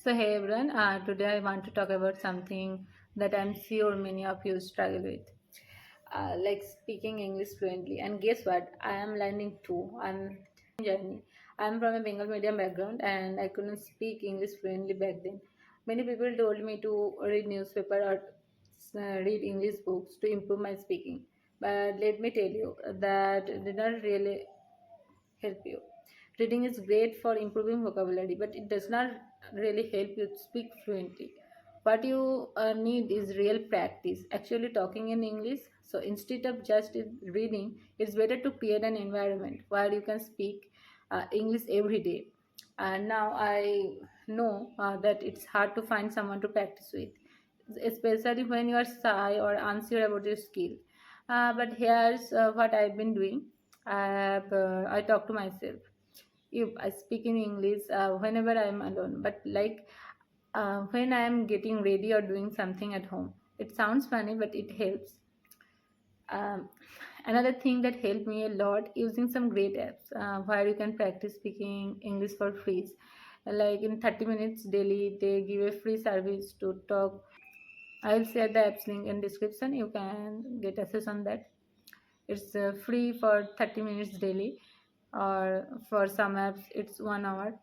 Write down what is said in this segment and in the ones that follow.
So hey everyone, today I want to talk about something that I'm sure many of you struggle with, like speaking English fluently. And guess what? I am learning too. I'm journey. I'm from a Bengal medium background, and I couldn't speak English fluently back then. Many people told me to read newspaper or read English books to improve my speaking, but let me tell you that did not really help you. Reading is great for improving vocabulary, but it does not really help you speak fluently. What you need is real practice, actually talking in English. So instead of just reading, it's better to create an environment where you can speak English every day. And now I know that it's hard to find someone to practice with, especially when you are shy or unsure about your skill. But here's what I've been doing. I talk to myself. If I speak in English whenever I'm alone, but like when I'm getting ready or doing something at home. It sounds funny, but it helps. Um, Another thing that helped me a lot using some great apps where you can practice speaking English for free. Like in 30 minutes daily, they give a free service to talk. I'll share the apps link in description. You can get access on that. It's free for 30 minutes daily, or for some apps it's 1 hour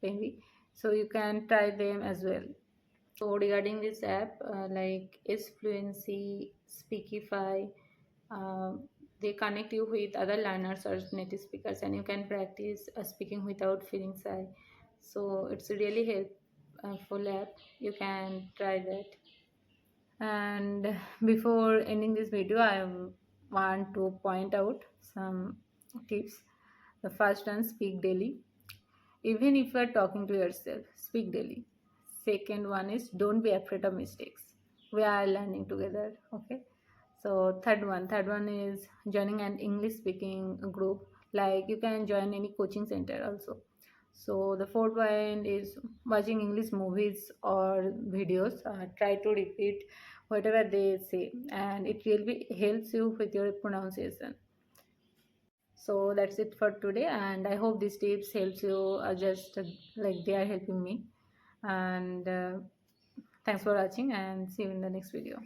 maybe. So you can try them as well. So regarding this app, like Acefluency, Speakify, uh, they connect you with other learners or native speakers, and you can practice speaking without feeling shy. So it's a really helpful app. You can try that. And before ending this video, I want to point out some tips. The first one, speak daily. Even if you are talking to yourself, speak daily. Second one is, don't be afraid of mistakes. We are learning together. Okay. So third one is joining an English speaking group. Like you can join any coaching center also. So the fourth point is watching English movies or videos. Try to repeat whatever they say, and it really helps you with your pronunciation. So that's it for today, and I hope these tips helps you just like they are helping me. And thanks for watching, and see you in the next video.